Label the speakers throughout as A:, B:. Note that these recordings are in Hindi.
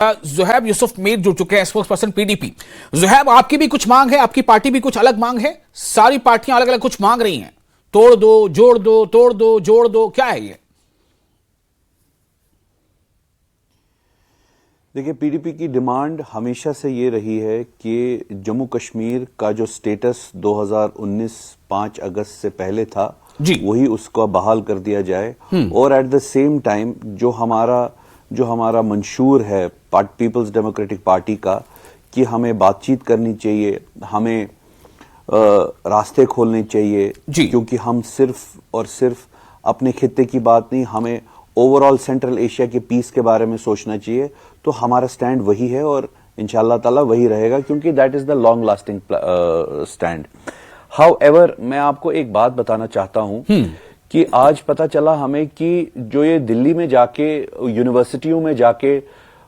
A: जुहैब यूसुफ मीर जुड़ चुके हैं, स्पोक्स पर्सन पीडीपी। जुहैब, आपकी भी कुछ मांग है, आपकी पार्टी भी कुछ अलग मांग है, सारी पार्टियां अलग अलग कुछ मांग रही हैं, तोड़ दो जोड़ दो, तोड़ दो जोड़ दो, क्या है ये?
B: देखिए, पीडीपी की डिमांड हमेशा से ये रही है कि जम्मू कश्मीर का जो स्टेटस 2019 5 अगस्त से पहले था वही उसको बहाल कर दिया जाए, और एट द सेम टाइम जो हमारा मंशूर है पीपल्स डेमोक्रेटिक पार्टी का कि हमें बातचीत करनी चाहिए, हमें रास्ते खोलने चाहिए, क्योंकि हम सिर्फ और सिर्फ अपने खित्ते की बात नहीं, हमें ओवरऑल सेंट्रल एशिया के पीस के बारे में सोचना चाहिए। तो हमारा स्टैंड वही है और इंशाल्लाह ताला वही रहेगा, क्योंकि that is the long lasting stand. However, मैं आपको एक बात बताना चाहता हूं कि आज पता चला हमें कि जो ये दिल्ली में जाके यूनिवर्सिटियों में जाके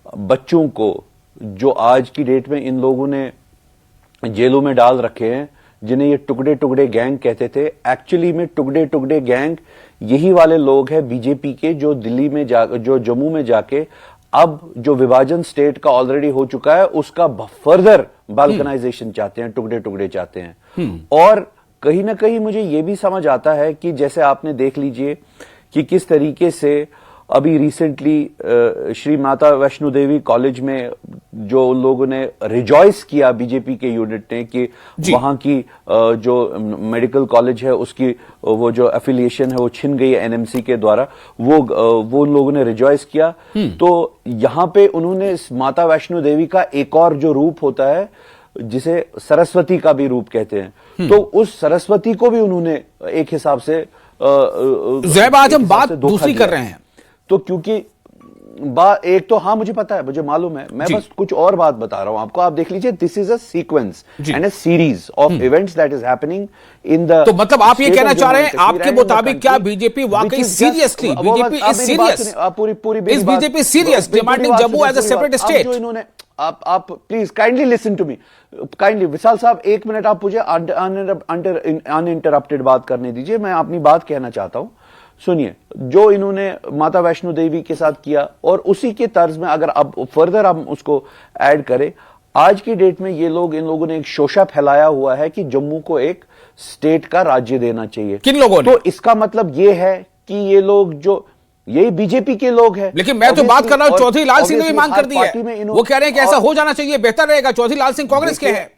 B: बच्चों को जो आज की डेट में इन लोगों ने जेलों में डाल रखे हैं, जिन्हें ये टुकड़े टुकड़े गैंग कहते थे, एक्चुअली में टुकड़े टुकड़े गैंग यही वाले लोग हैं बीजेपी के, जो दिल्ली में जो जम्मू में जाके अब जो विभाजन स्टेट का ऑलरेडी हो चुका है उसका फर्दर बाल्कनाइजेशन चाहते हैं, टुकड़े टुकड़े चाहते हैं। और कहीं ना कहीं मुझे यह भी समझ आता है कि जैसे आपने देख लीजिए कि किस तरीके से अभी रिसेंटली श्री माता वैष्णो देवी कॉलेज में जो लोगों ने रिजॉइस किया बीजेपी के यूनिट ने कि वहां की जो मेडिकल कॉलेज है उसकी वो जो एफिलिएशन है वो छिन गई है एनएमसी के द्वारा, वो लोगों ने रिजॉइस किया। तो यहां पे उन्होंने माता वैष्णो देवी का एक और जो रूप होता है जिसे सरस्वती का भी रूप कहते हैं, तो उस सरस्वती को भी उन्होंने एक हिसाब से
A: ज़ुहैब, आज हम बात दूसरी कर रहे हैं।
B: तो क्योंकि एक तो हाँ मुझे पता है, मुझे मालूम है, मैं बस कुछ और बात बता रहा हूं आपको। आप देख लीजिए, this is a sequence and a series of events that is happening in the.
A: तो मतलब आप ये कहना चाह रहे हैं, आपके मुताबिक क्या बीजेपी वाकई सीरियसली, बीजेपी इज सीरियस,
B: पूरी
A: is BJP serious demanding Jammu as a separate state?
B: जो इन्होंने आप please kindly listen to me, kindly Vishal साहब, एक मिनट आप मुझे अनइंटरप्टेड बात करने दीजिए, मैं अपनी बात कहना चाहता हूं। सुनिए, जो इन्होंने माता वैष्णो देवी के साथ किया और उसी के तर्ज में अगर अब फर्दर हम उसको ऐड करें, आज की डेट में इन लोगों ने एक शोषा फैलाया हुआ है कि जम्मू को एक स्टेट का राज्य देना चाहिए।
A: किन लोगों ने?
B: तो इसका मतलब ये है कि ये लोग जो यही बीजेपी के लोग हैं।
A: लेकिन मैं तो बात कर रहा हूं, चौधरी लाल सिंह ने भी मांग कर दी है, वो कह रहे हैं कि ऐसा हो जाना चाहिए, बेहतर रहेगा। चौधरी लाल सिंह कांग्रेस के हैं।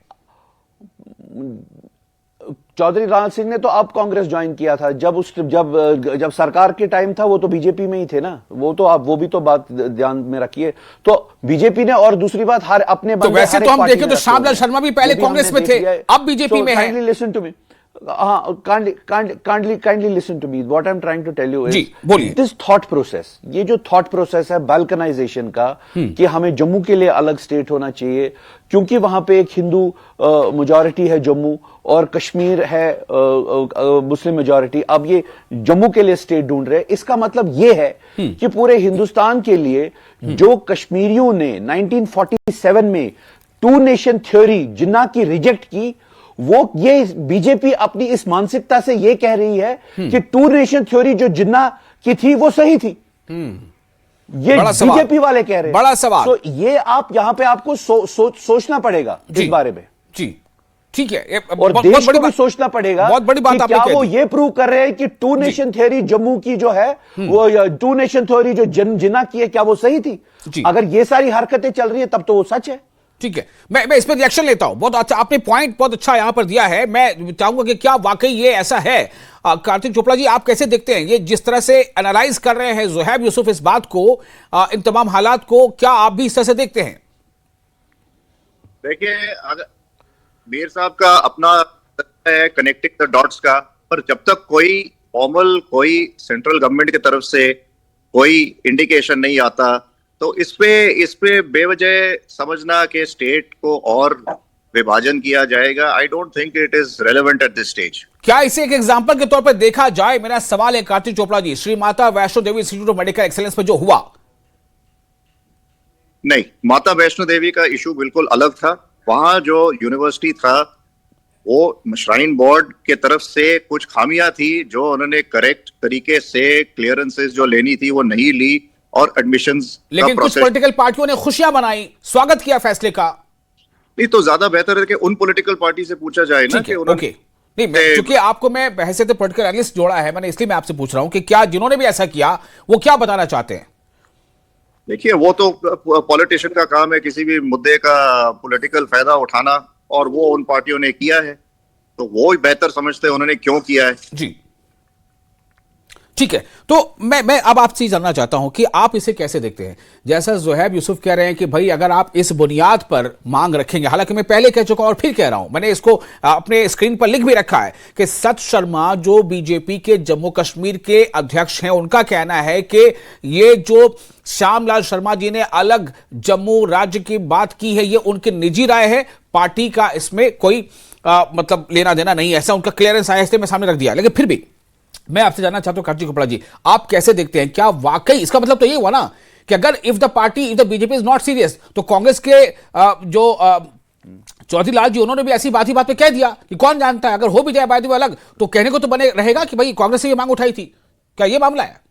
B: चौधरी लाल सिंह ने तो अब कांग्रेस ज्वाइन किया था, जब सरकार के टाइम था वो तो बीजेपी में ही थे ना, वो तो आप वो भी तो बात ध्यान में रखिए। तो बीजेपी ने, और दूसरी बात, हर अपने
A: तो वैसे तो हम देखें तो श्यामलाल शर्मा भी पहले कांग्रेस में थे, अब बीजेपी में है।
B: Listen to me, kindly listen to me. What I'm trying to tell you is this thought process, ये जो थॉट प्रोसेस है बाल्कनाइजेशन का, कि हमें जम्मू के लिए अलग स्टेट होना चाहिए क्योंकि वहां पे एक हिंदू मेजॉरिटी है जम्मू और कश्मीर है मुस्लिम मेजॉरिटी, अब ये जम्मू के लिए स्टेट ढूंढ रहे हैं। इसका मतलब ये है कि पूरे हिंदुस्तान के लिए जो कश्मीरियों ने 1947 में 2 नेशन थ्योरी जिन्ना की रिजेक्ट की, वो ये बीजेपी अपनी इस मानसिकता से ये कह रही है कि 2 नेशन थ्योरी जो जिन्ना की थी वो सही थी। ये बीजेपी वाले कह रहे हैं।
A: बड़ा सवाल।
B: तो ये आप यहां पे आपको सोचना पड़ेगा इस बारे में।
A: जी ठीक है,
B: और देश को भी सोचना पड़ेगा।
A: बहुत बड़ी बात
B: क्या वो ये प्रूव कर रहे हैं कि 2 नेशन थ्योरी जम्मू की जो है वो 2 नेशन थ्योरी जो जिन्ना की है, क्या वो सही थी? अगर ये सारी हरकतें चल रही है तब तो वो सच है।
A: ठीक है, मैं इस पर रिएक्शन लेता हूं। बहुत अच्छा, आपने पॉइंट बहुत अच्छा यहां पर दिया है। मैं चाहूंगा कि क्या वाकई ये ऐसा है? कार्तिक चोपड़ा जी, आप कैसे देखते हैं ये जिस तरह से एनालाइज कर रहे हैं जुहैब यूसुफ इस बात को, इन तमाम हालात को, क्या आप भी इस तरह से देखते हैं?
C: देखिए, अगर मीर साहब का अपना है कनेक्टिंग द डॉट्स का, पर जब तक कोई फॉर्मल, कोई सेंट्रल गवर्नमेंट की तरफ से कोई इंडिकेशन नहीं आता, तो इस पे बेवजह समझना कि स्टेट को और विभाजन किया जाएगा, I don't think it is relevant at this stage.
A: क्या इसे एक एग्जांपल के तौर पर देखा जाए? मेरा सवाल है Kartik Chopra ji, Shri Mata Vaishno Devi institute of medical excellence में जो हुआ।
C: नहीं, माता वैष्णो देवी का इशू बिल्कुल अलग था। वहां जो यूनिवर्सिटी था वो श्राइन बोर्ड के तरफ से कुछ खामियां थी जो उन्होंने करेक्ट तरीके से क्लियरेंसेस जो लेनी थी वो नहीं ली, और एडमिशंस का
A: लेकिन कुछ
C: प्रोसेस।
A: पॉलिटिकल पार्टियों ने खुशियां मनाई, स्वागत किया फैसले का।
C: नहीं तो ज्यादा बेहतर है कि उन पॉलिटिकल पार्टी से पूछा जाए ना कि उन्होंने
A: ओके। नहीं, चूंकि आपको मैं हैसियत पॉलिटिकल एनालिस्ट जोड़ा है, मैंने इसलिए मैं आपसे पूछ रहा हूं कि क्या जिन्होंने भी ऐसा किया वो क्या बताना चाहते हैं?
C: देखिए, वो तो पॉलिटिशियन का काम है किसी भी मुद्दे का पॉलिटिकल फायदा उठाना, और वो उन पार्टियों ने किया है तो वो बेहतर समझते हैं उन्होंने क्यों किया है।
A: जी ठीक है। तो मैं अब आपसे जानना चाहता हूं कि आप इसे कैसे देखते हैं। जैसा ज़ुहैब यूसुफ कह रहे हैं कि भाई अगर आप इस बुनियाद पर मांग रखेंगे, हालांकि मैं पहले कह चुका हूं और फिर कह रहा हूं, मैंने इसको अपने स्क्रीन पर लिख भी रखा है कि सत शर्मा जो बीजेपी के जम्मू कश्मीर के अध्यक्ष हैं, उनका कहना है कि ये जो श्यामलाल शर्मा जी ने अलग जम्मू राज्य की बात की है, ये उनकी निजी राय है, पार्टी का इसमें कोई मतलब लेना देना नहीं है, ऐसा उनका क्लियरेंस आया, इसलिए मैं सामने रख दिया। लेकिन फिर भी मैं आपसे जानना चाहता हूं कार्तिक गोपला जी, आप कैसे देखते हैं? क्या वाकई इसका मतलब तो ये हुआ ना कि अगर if the BJP is not serious, तो कांग्रेस के जो चौधरी लाल जी, उन्होंने भी ऐसी बात ही बात पे कह दिया कि कौन जानता है, अगर हो भी जाए बात वो अलग, तो कहने को तो बने रहेगा कि भाई कांग्रेस से ये मांग उठाई थी। क्या ये मामला है?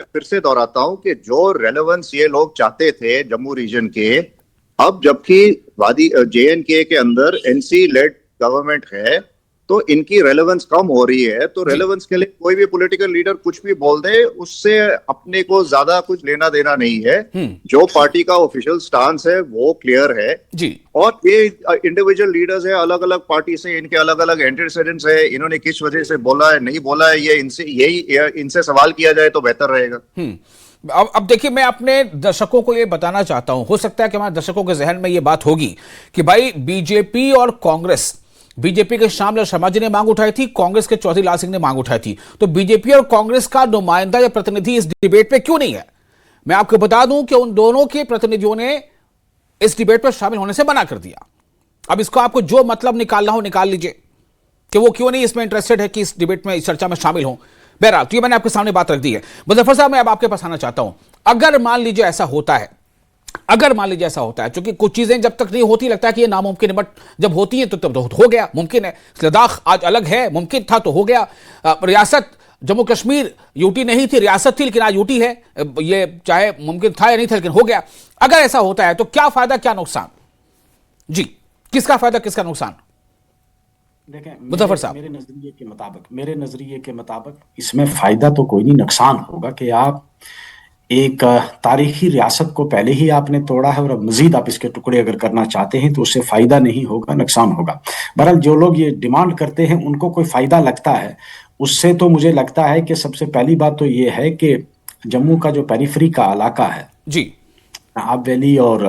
C: फिर से दोहराता हूं कि जो रेलेवेंस ये लोग चाहते थे जम्मू रीजन के, अब जबकि वादी JNK के अंदर NC लेड गवर्नमेंट है तो इनकी रेलेवेंस कम हो रही है। तो रेलेवेंस के लिए कोई भी पॉलिटिकल लीडर कुछ भी बोल दे, उससे अपने को ज्यादा कुछ लेना देना नहीं है। जो पार्टी का ऑफिशियल स्टांस है वो क्लियर है
A: जी।
C: और ये इंडिविजुअल लीडर्स है अलग अलग पार्टी से, इनके अलग अलग एंटीसीडेंट्स है, इन्होंने किस वजह से बोला है नहीं बोला है, ये इनसे सवाल किया जाए तो बेहतर रहेगा।
A: अब देखिए, मैं अपने दर्शकों को ये बताना चाहता हूं, हो सकता है कि हमारे दर्शकों के जहन में ये बात होगी कि भाई बीजेपी और कांग्रेस, बीजेपी के श्यामलाल शर्मा जी ने मांग उठाई थी, कांग्रेस के चौधरी लाल सिंह ने मांग उठाई थी, तो बीजेपी और कांग्रेस का नुमाइंदा या प्रतिनिधि इस डिबेट पे क्यों नहीं है? मैं आपको बता दूं कि उन दोनों के प्रतिनिधियों ने इस डिबेट पर शामिल होने से मना कर दिया। अब इसको आपको जो मतलब निकालना हो निकाल लीजिए कि वो क्यों नहीं इसमें इंटरेस्टेड है कि इस डिबेट में, इस चर्चा में शामिल हो। बहरहाल, तो ये मैंने आपके सामने बात रख दी है। मुजफ्फर साहब, मैं अब आपके पास आना चाहता हूं। अगर मान लीजिए ऐसा होता है, क्योंकि कुछ चीजें जब तक नहीं होती लगता है कि ये नामुमकिन है, बट जब होती है तो तब हो गया, मुमकिन है। लद्दाख आज अलग है, मुमकिन था तो हो गया। रियासत जम्मू कश्मीर यूटी नहीं थी, रियासत थी, लेकिन आज यूटी है। ये चाहे मुमकिन था या नहीं था, लेकिन हो गया। अगर ऐसा होता है तो क्या फायदा क्या नुकसान? जी, किसका फायदा किसका नुकसान?
D: देखें,
A: मुजफ्फर साहब,
D: मेरे नजरिए के मुताबिक इसमें फायदा तो कोई नहीं, नुकसान होगा कि आप एक तारीखी रियासत को पहले ही आपने तोड़ा है और अब मजीद आप इसके टुकड़े अगर करना चाहते हैं तो उससे फायदा नहीं होगा, नुकसान होगा। बहरहाल, जो लोग ये डिमांड करते हैं उनको कोई फायदा लगता है, उससे तो मुझे लगता है कि सबसे पहली बात तो ये है कि जम्मू का जो पेरिफेरी का इलाका है जी, आप वैली, और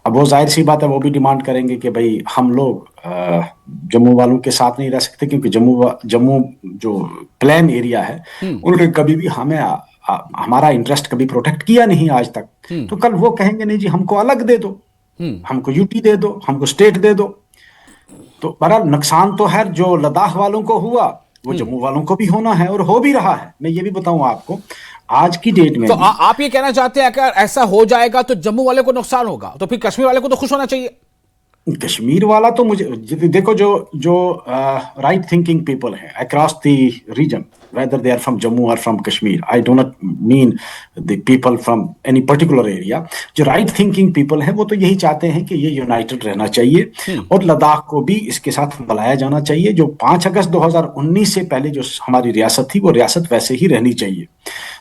D: अब वो जाहिर सी बात है वो भी डिमांड करेंगे कि भाई हम लोग जम्मू वालों के साथ नहीं रह सकते, क्योंकि जम्मू जो प्लेन एरिया है उन्होंने कभी भी हमें हमारा इंटरेस्ट कभी प्रोटेक्ट किया नहीं आज तक। तो कल वो कहेंगे नहीं जी हमको अलग दे दो, हमको यूटी दे दो, हमको स्टेट दे दो। तो बहरहाल नुकसान तो है, जो लद्दाख वालों को हुआ वो जम्मू वालों को भी होना है और हो भी रहा है। मैं ये भी बताऊं आपको, आज की डेट में
A: तो आप ये कहना चाहते हैं अगर ऐसा हो जाएगा तो जम्मू वाले को नुकसान होगा, तो फिर कश्मीर वाले को तो खुश होना चाहिए।
D: कश्मीर वाला तो मुझे देखो, जो राइट थिंकिंग पीपल है across the region, whether they are from Jammu or from Kashmir, I do not mean the people from any particular area, जो राइट थिंकिंग पीपल है वो तो यही चाहते हैं कि ये यूनाइटेड रहना चाहिए और लद्दाख को भी इसके साथ मिलाया जाना चाहिए। जो 5 अगस्त 2019 से पहले जो हमारी रियासत थी वो रियासत वैसे ही रहनी चाहिए,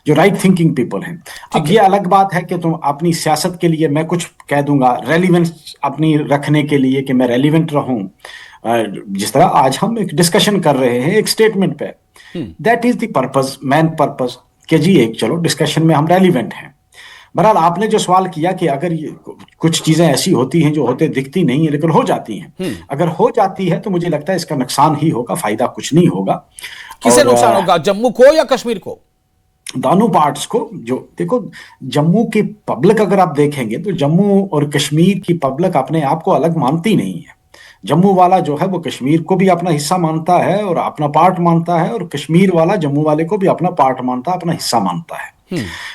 D: जो राइट थिंकिंग पीपल हैं। अब ये अलग बात है कि तुम अपनी सियासत के लिए, मैं कुछ कह दूंगा रेलिवेंस अपनी रखने के लिए कि मैं रेलिवेंट रहूं, जिस तरह आज हम एक डिस्कशन कर रहे हैं एक स्टेटमेंट पे, that is the purpose, main purpose, कि जी एक चलो डिस्कशन में हम रेलिवेंट हैं। बहरहाल, आपने जो सवाल किया कि अगर ये कुछ चीजें ऐसी होती हैं जो होते दिखती नहीं है लेकिन हो जाती हैं, अगर हो जाती है तो मुझे लगता है इसका नुकसान ही होगा, फायदा कुछ नहीं होगा।
A: किसे नुकसान होगा, जम्मू को या कश्मीर को?
D: दोनों पार्ट्स को। जो देखो, जम्मू की पब्लिक अगर आप देखेंगे तो जम्मू और कश्मीर की पब्लिक अपने आप को अलग मानती नहीं है। जम्मू वाला जो है वो कश्मीर को भी अपना हिस्सा मानता है और अपना पार्ट मानता है, और कश्मीर वाला जम्मू वाले को भी अपना पार्ट मानता है, अपना हिस्सा मानता है।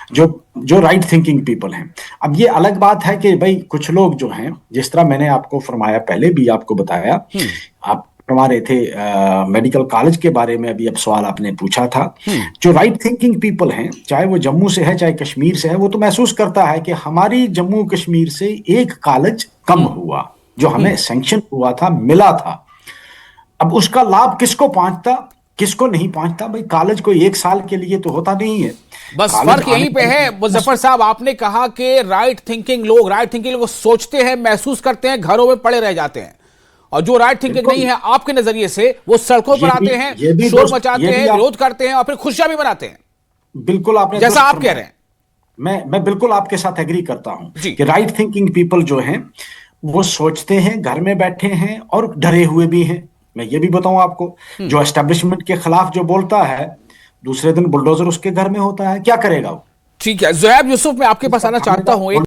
D: जो राइट थिंकिंग पीपल हैं। अब ये अलग बात है कि भाई कुछ लोग जो हैं, जिस तरह मैंने आपको फरमाया, पहले भी आपको बताया, आप फरमा रहे थे मेडिकल कॉलेज के बारे में, अभी अब सवाल आपने पूछा था। जो राइट थिंकिंग पीपल हैं, चाहे वो जम्मू से है चाहे कश्मीर से है, वो तो महसूस करता है कि हमारी जम्मू कश्मीर से एक कॉलेज कम हुआ, जो हमें सैंक्शन हुआ था, मिला था। अब उसका लाभ किसको पहुंचता, किसको नहीं पहुंचता? भाई कॉलेज कोई एक साल के लिए तो होता नहीं है।
A: बस फर्क यहीं पे है मुजफ्फर साहब, आपने कहा कि राइट थिंकिंग लोग सोचते हैं, महसूस करते हैं, घरों में पड़े रह जाते हैं, और जो राइट थिंकिंग नहीं है आपके नजरिए से, वो सड़कों पर आते हैं, शोर मचाते हैं, विरोध करते हैं और फिर खुशियां भी मनाते हैं।
D: बिल्कुल आपने
A: जैसा आप कह रहे हैं,
D: मैं बिल्कुल आपके साथ एग्री करता हूं कि राइट थिंकिंग पीपल जो हैं वो सोचते हैं, घर में बैठे हैं और डरे हुए भी हैं। मैं ये भी बताऊं आपको, जो एस्टेब्लिशमेंट के खिलाफ जो बोलता है, दूसरे दिन बुलडोजर उसके घर में होता है, क्या करेगा वो?
A: ठीक है ज़ुहैब यूसुफ, मैं आपके पास आना चाहता हूं।